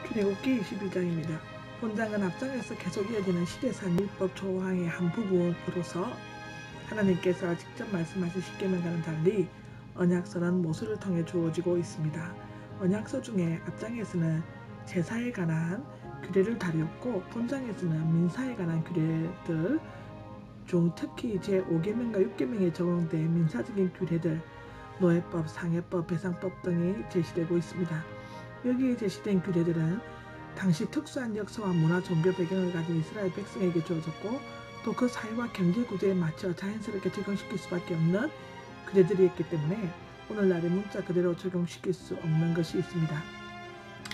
출애굽기 22장입니다. 본장은 앞장에서 계속 이어지는 시대산 율법 조항의 한 부분으로서 하나님께서 직접 말씀하신 십계명과는 달리 언약서는 모세를 통해 주어지고 있습니다. 언약서 중에 앞장에서는 제사에 관한 규례를 다루었고 본장에서는 민사에 관한 규례들 중 특히 제5계명과 6계명에 적용된 민사적인 규례들, 노예법, 상해법, 배상법 등이 제시되고 있습니다. 여기에 제시된 규례들은 당시 특수한 역사와 문화, 종교 배경을 가진 이스라엘 백성에게 주어졌고 또 그 사회와 경제 구조에 맞춰 자연스럽게 적용시킬 수밖에 없는 규례들이었기 때문에 오늘날의 문자 그대로 적용시킬 수 없는 것이 있습니다.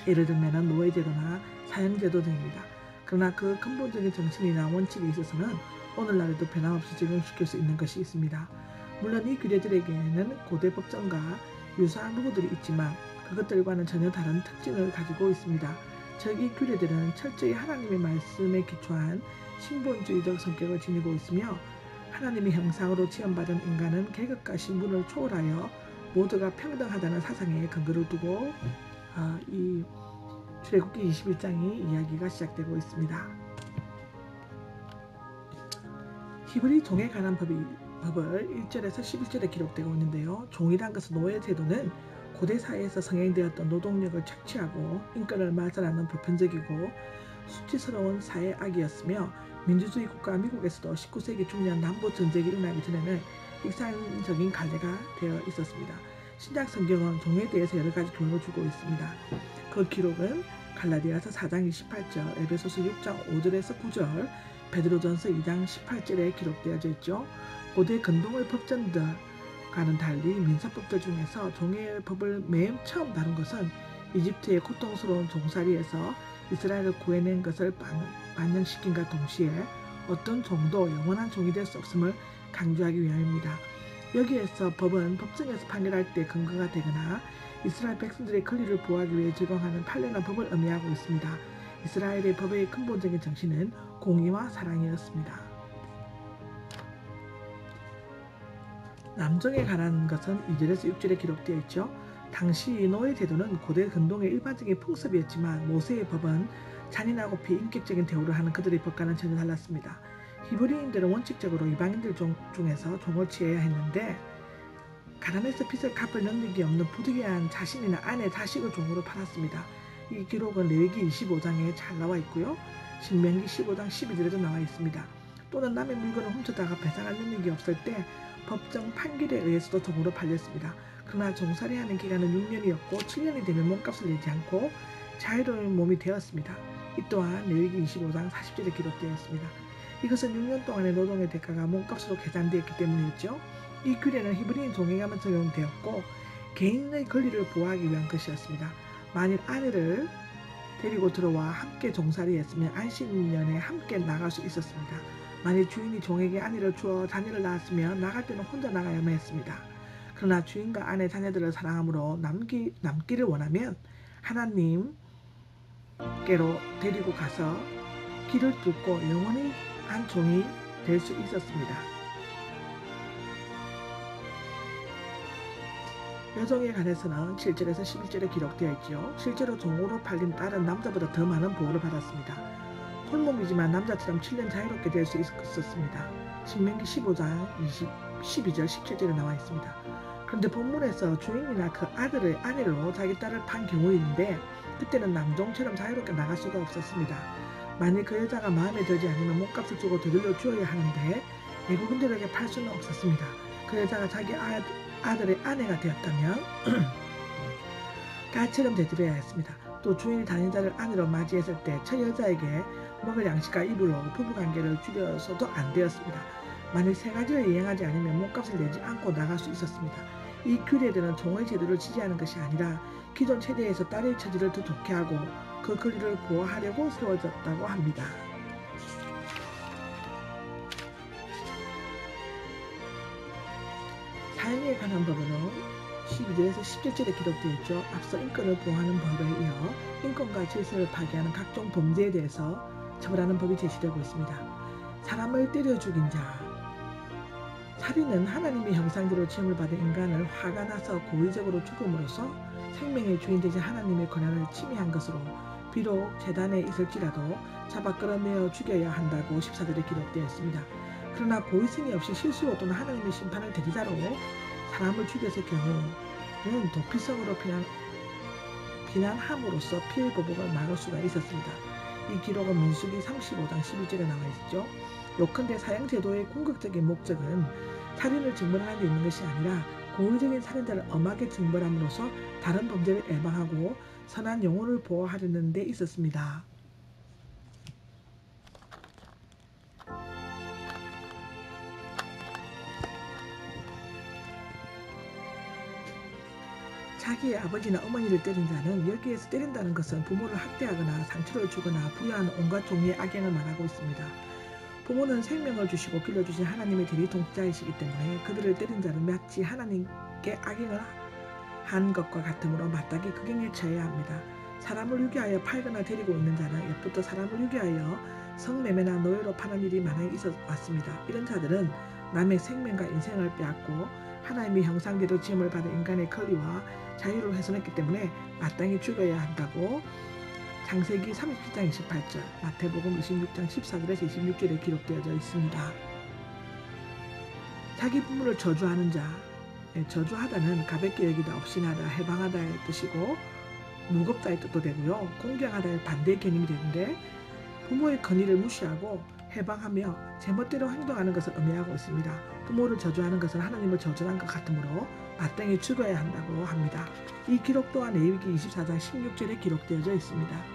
예를 들면 노예제도나 사형제도 등입니다. 그러나 그 근본적인 정신이나 원칙에 있어서는 오늘날에도 변함없이 적용시킬 수 있는 것이 있습니다. 물론 이 규례들에게는 고대 법정과 유사한 부분들이 있지만 그것들과는 전혀 다른 특징을 가지고 있습니다. 즉 이 규례들은 철저히 하나님의 말씀에 기초한 신본주의적 성격을 지니고 있으며 하나님의 형상으로 지음받은 인간은 계급과 신분을 초월하여 모두가 평등하다는 사상에 근거를 두고 이 출애굽기 21장의 이야기가 시작되고 있습니다. 히브리 종에 관한 법을 1절에서 11절에 기록되고 있는데요. 종이란 것은 노예 제도는 고대 사회에서 성행되었던 노동력을 착취하고 인권을 말살하는 보편적이고 수치스러운 사회악이었으며 민주주의 국가 미국에서도 19세기 중년 남북 전쟁이 일어나기 전에는 일상적인 관례가 되어 있었습니다. 신약 성경은 종에 대해서 여러 가지 교훈을 주고 있습니다. 그 기록은 갈라디아서 4장 28절, 에베소서 6장 5절에서 9절, 베드로전서 2장 18절에 기록되어져 있죠. 고대 근동의 법전들과는 달리 민사법들 중에서 종의 법을 맨 처음 다룬 것은 이집트의 고통스러운 종살이에서 이스라엘을 구해낸 것을 반영시킨과 동시에 어떤 종도 영원한 종이 될 수 없음을 강조하기 위함입니다. 여기에서 법은 법정에서 판결할 때 근거가 되거나 이스라엘 백성들의 권리를 보호하기 위해 적용하는 판례나 법을 의미하고 있습니다. 이스라엘의 법의 근본적인 정신은 공의와 사랑이었습니다. 남종에 관한 것은 2절에서 6절에 기록되어 있죠. 당시 노예 제도는 고대 근동의 일반적인 풍습이었지만 모세의 법은 잔인하고 비인격적인 대우를 하는 그들의 법과는 전혀 달랐습니다. 히브리인들은 원칙적으로 이방인들 중에서 종을 취해야 했는데 가난해서 빚을 갚을 능력이 없는 부득이한 자신이나 아내, 자식을 종으로 팔았습니다. 이 기록은 레위기 25장에 잘 나와 있고요. 신명기 15장 12절에도 나와 있습니다. 또는 남의 물건을 훔쳐다가 배상할 능력이 없을 때 법정 판결에 의해서도 종으로 팔렸습니다. 그러나 종살이하는 기간은 6년이었고 7년이 되면 몸값을 내지 않고 자유로운 몸이 되었습니다. 이 또한 레위기 25장 40절에 기록되어 있습니다. 이것은 6년 동안의 노동의 대가가 몸값으로 계산되었기 때문이었죠. 이 규례는 히브리인 종에게만 적용되었고 개인의 권리를 보호하기 위한 것이었습니다. 만일 아내를 데리고 들어와 함께 종살이했으면 안식년에 함께 나갈 수 있었습니다. 만일 주인이 종에게 아내를 주어 자녀를 낳았으면 나갈 때는 혼자 나가야만 했습니다. 그러나 주인과 아내, 자녀들을 사랑함으로 남기를 원하면 하나님께로 데리고 가서 길을 뚫고 영원히 한 종이 될 수 있었습니다. 여종에 관해서는 7절에서 11절에 기록되어 있죠. 실제로 종으로 팔린 딸은 남자보다 더 많은 보호를 받았습니다. 홀몸이지만 남자처럼 7년 자유롭게 될 수 있었습니다. 신명기 15장 12절 17절에 나와 있습니다. 그런데 본문에서 주인이나 그 아들의 아내로 자기 딸을 판 경우인데 그때는 남종처럼 자유롭게 나갈 수가 없었습니다. 만일 그 여자가 마음에 들지 않으면 몸값을 주고 되돌려 주어야 하는데 외국인들에게 팔 수는 없었습니다. 그 여자가 자기 아들의 아내가 되었다면 딸처럼 대접해야 했습니다. 또 주인이 다니자를 아내로 맞이했을 때 첫 여자에게 먹을 양식과 입으로 부부관계를 줄여서도 안 되었습니다. 만일 세 가지를 이행하지 않으면 몸값을 내지 않고 나갈 수 있었습니다. 이 규례들은 종의 제도를 지지하는 것이 아니라 기존 체제에서 딸의 처지를 더 좋게 하고 그 권리를 보호하려고 세워졌다고 합니다. 사형에 관한 법으로 12절에서 17절에 기록되어 있죠. 앞서 인권을 보호하는 법에 이어 인권과 질서를 파괴하는 각종 범죄에 대해서 처벌하는 법이 제시되고 있습니다. 사람을 때려 죽인 자, 살인은 하나님의 형상대로 지음을 받은 인간을 화가 나서 고의적으로 죽음으로써 생명의 주인 되신 하나님의 권한을 침해한 것으로 비록 재단에 있을지라도 잡아 끌어내어 죽여야 한다고 14절에 기록되어 있습니다. 그러나 고의성이 없이 실수로 또는 하나님의 심판을 대리자로 사람을 죽였을 경우는 도피성으로 비난함으로써 피해 보복을 막을 수가 있었습니다. 이 기록은 민수기 35장 11절에 나와 있죠. 요컨대 사형제도의 궁극적인 목적은 살인을 증벌하는 데 있는 것이 아니라 고의적인 살인자를 엄하게 증벌함으로써 다른 범죄를 예방하고 선한 영혼을 보호하려는 데 있었습니다. 자기의 아버지나 어머니를 때린 자는 여기에서 때린다는 것은 부모를 학대하거나 상처를 주거나 부여하는 온갖 종류의 악행을 말하고 있습니다. 부모는 생명을 주시고 길러주신 하나님의 대리통치자이시기 때문에 그들을 때린 자는 마치 하나님께 악행을 한 것과 같으므로 마땅히 극형에 처해야 합니다. 사람을 유기하여 팔거나 데리고 있는 자는 옛부터 사람을 유기하여 성매매나 노예로 파는 일이 많이 있어 왔습니다. 이런 자들은 남의 생명과 인생을 빼앗고 하나님의 형상대로 지음을 받은 인간의 권리와 자유를 훼손했기 때문에 마땅히 죽어야 한다고 창세기 37장 28절, 마태복음 26장 14절에서 26절에 기록되어져 있습니다. 자기 부모를 저주하는 자, 저주하다는 가볍게 여기다 없이나다 해방하다의 뜻이고 무겁다의 뜻도 되고요. 공경하다의 반대의 개념이 되는데 부모의 권위를 무시하고 해방하며 제멋대로 행동하는 것을 의미하고 있습니다. 부모를 저주하는 것은 하나님을 저주한 것 같으므로 마땅히 죽어야 한다고 합니다. 이 기록 또한 레위기 24장 16절에 기록되어져 있습니다.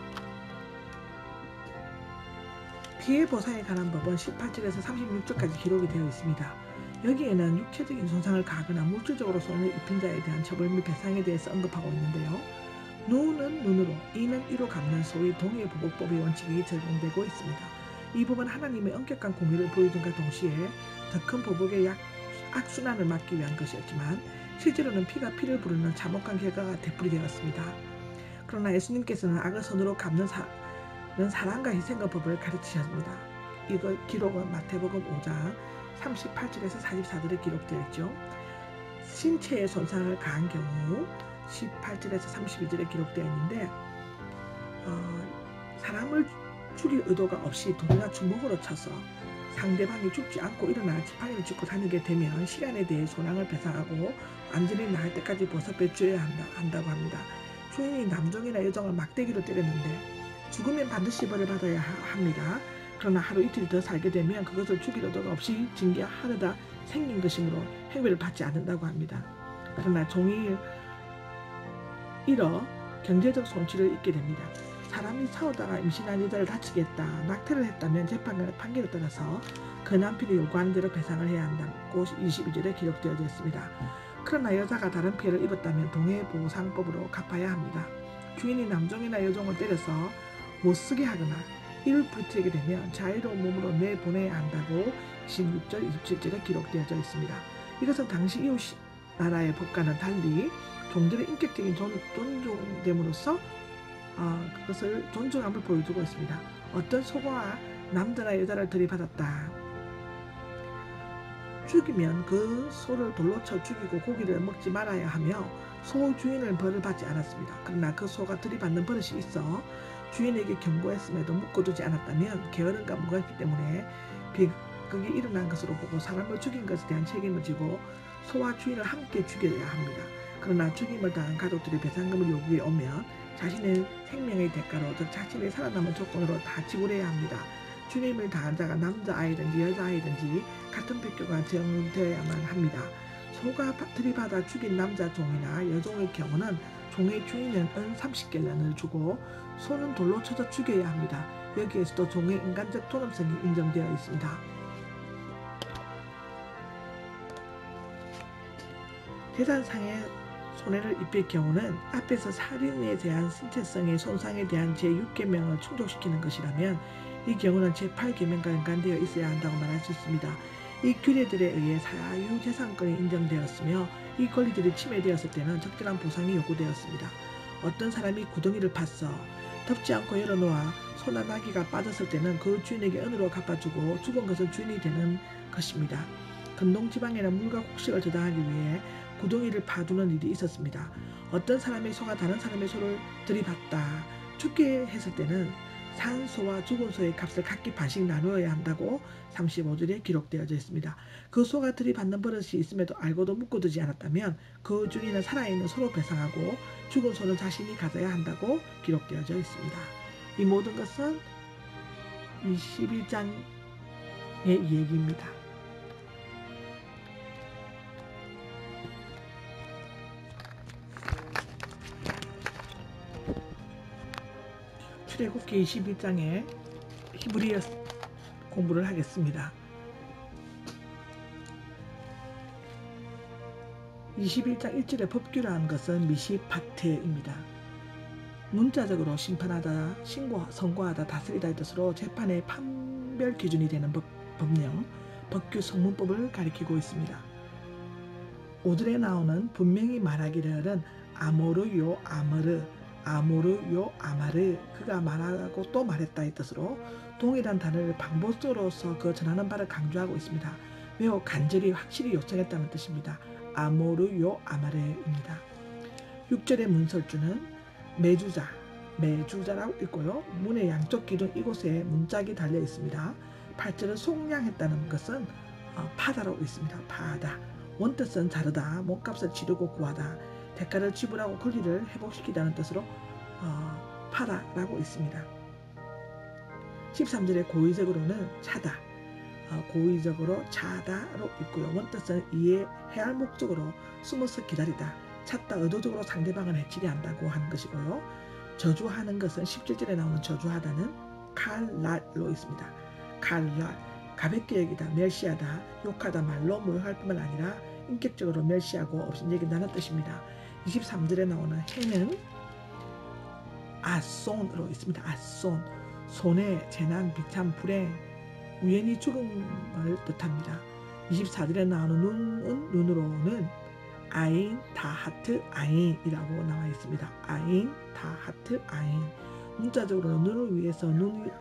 피해 보상에 관한 법은 18절에서 36절까지 기록이 되어 있습니다. 여기에는 육체적인 손상을 가하거나 물질적으로 손해를 입힌 자에 대한 처벌 및 배상에 대해서 언급하고 있는데요. 눈은 눈으로, 이는 이로 갚는 소위 동해보복법의 원칙이 적용되고 있습니다. 이 법은 하나님의 엄격한 공의를 보여준과 동시에 더 큰 보복의 악순환을 막기 위한 것이었지만 실제로는 피가 피를 부르는 참혹한 결과가 되풀이되었습니다. 그러나 예수님께서는 악을 선으로 갚는 사랑과 희생의 법을 가르치셨습니다. 이거 기록은 마태복음 5장 38절에서 44절에 기록되어 있죠. 신체의 손상을 가한 경우 18절에서 32절에 기록되어 있는데 사람을 죽일 의도가 없이 돌이나 주먹으로 쳐서 상대방이 죽지 않고 일어나 지팡이를 짚고 다니게 되면 시간에 대해 손상을 배상하고 완전히 나을 때까지 보살펴 줘야 한다고 합니다. 주인이 남종이나 여종을 막대기로 때렸는데 죽으면 반드시 벌을 받아야 합니다. 그러나 하루 이틀 더 살게 되면 그것을 죽일 의도가 없이 징계하려다 생긴 것이므로 행위를 받지 않는다고 합니다. 그러나 종이 잃어 경제적 손실을 입게 됩니다. 사람이 싸우다가 임신한 여자를 다치겠다, 낙태를 했다면 재판관의 판결에 따라서 그 남편이 요구하는 대로 배상을 해야 한다고 22절에 기록되어져 있습니다. 그러나 여자가 다른 피해를 입었다면 동해보상법으로 갚아야 합니다. 주인이 남종이나 여종을 때려서 못쓰게 하거나 이를 부딪히게 되면 자유로운 몸으로 내보내야 한다고 16절, 27절에 기록되어져 있습니다. 이것은 당시 이웃 나라의 법과는 달리 종들의 인격적인 존중됨으로써 그것을 존중함을 보여주고 있습니다. 어떤 소가 남자나 여자를 들이받았다. 죽이면 그 소를 돌로 쳐 죽이고 고기를 먹지 말아야 하며 소 주인은 벌을 받지 않았습니다. 그러나 그 소가 들이받는 버릇이 있어 주인에게 경고했음에도 묶어두지 않았다면 게으름과 무관했기 때문에 비극이 일어난 것으로 보고 사람을 죽인 것에 대한 책임을 지고 소와 주인을 함께 죽여야 합니다. 그러나 죽임을 당한 가족들이 배상금을 요구해 오면 자신의 생명의 대가로 즉 자신의 살아남은 조건으로 다 지불해야 합니다. 죽임을 당한 자가 남자아이든지 여자아이든지 같은 배교가 적용되어야만 합니다. 소가 들이받아 죽인 남자 종이나 여종의 경우는 종의 주인은 은 30갤런을 주고 소는 돌로 쳐서 죽여야 합니다. 여기에서도 종의 인간적 존엄성이 인정되어 있습니다. 재산상의 손해를 입힐 경우는 앞에서 살인에 대한 신체성의 손상에 대한 제6계명을 충족시키는 것이라면 이 경우는 제8계명과 연관되어 있어야 한다고 말할 수 있습니다. 이 규례들에 의해 사유재산권이 인정되었으며 이 권리들이 침해되었을 때는 적절한 보상이 요구되었습니다. 어떤 사람이 구덩이를 팠어 덮지 않고 열어놓아 소나 나귀가 빠졌을 때는 그 주인에게 은으로 갚아주고 죽은 것은 주인이 되는 것입니다. 근동지방에는 물과 곡식을 저장하기 위해 구덩이를 파두는 일이 있었습니다. 어떤 사람의 소가 다른 사람의 소를 들이받다 죽게 했을 때는 산소와 죽은 소의 값을 각기 반씩 나누어야 한다고 35절에 기록되어져 있습니다. 그 소가 들이받는 버릇이 있음에도 알고도 묶어두지 않았다면 그 주인은 살아있는 소로 배상하고 죽은 소는 자신이 가져야 한다고 기록되어져 있습니다. 이 모든 것은 21장의 얘기입니다. 출애굽기 21장에 히브리어 공부를 하겠습니다. 21장 1절의 법규라는 것은 미시파트입니다. 문자적으로 심판하다, 선고하다, 다스리다의 뜻으로 재판의 판별 기준이 되는 법령, 법규 성문법을 가리키고 있습니다. 5절에 나오는 분명히 말하기를은 아모르요 아모르, 아모르요 아마르, 그가 말하고 또 말했다의 뜻으로 동일한 단어를 반복적으로 써 그 전하는 바를 강조하고 있습니다. 매우 간절히 확실히 요청했다는 뜻입니다. 아모르요 아마르입니다. 6절의 문설주는 매주자라고 있고요. 문의 양쪽 기둥 이곳에 문짝이 달려 있습니다. 8절은 속량했다는 것은 파다라고 있습니다. 파다. 원뜻은 자르다, 몸값을 치르고 구하다, 대가를 지불하고 권리를 회복시키다는 뜻으로 파다라고 있습니다. 13절에 고의적으로는 차다, 고의적으로 차다로 있고요. 원뜻은 이해해야 할 목적으로 숨어서 기다리다, 찾다, 의도적으로 상대방을 해치게 한다고 하는 것이고요. 저주하는 것은 17절에 나오는 저주하다는 칼랄로 있습니다. 칼랄, 가볍게 여기다, 멸시하다, 욕하다, 말로 모욕할 뿐만 아니라 인격적으로 멸시하고 업신여긴다는 뜻입니다. 23절에 나오는 해는 아손으로 있습니다. 아손, 손해, 재난, 비참, 불행, 우연히 죽음을 뜻합니다. 24절에 나오는 눈은 눈으로는 아인, 다하트, 아인이라고 나와 있습니다. 아인, 다하트, 아인. 문자적으로는 눈을 위해서 눈을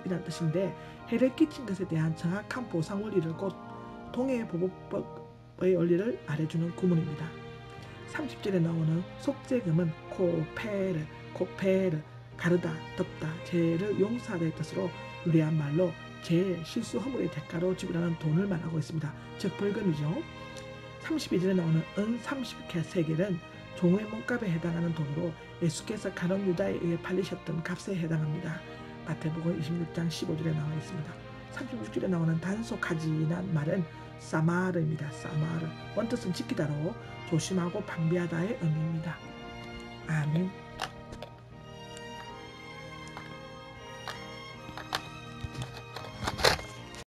이란 뜻인데 해를 끼친 것에 대한 정확한 보상 원리를 곧 동해보복법의 원리를 말해주는 구문입니다. 30절에 나오는 속죄금은 코페르, 가르다, 덮다, 죄를 용서하다의 뜻으로 유래한 말로 죄, 실수, 허물의 대가로 지불하는 돈을 말하고 있습니다. 즉 벌금이죠. 32절에 나오는 은 30세겔은 종의 몸값에 해당하는 돈으로 예수께서 가룟 유다에 의해 팔리셨던 값에 해당합니다. 마태복음 26장 15절에 나와 있습니다. 36절에 나오는 단속하지란 말은 사마르입니다. 사마르, 원뜻은 지키다로 조심하고 방비하다의 의미입니다. 아멘.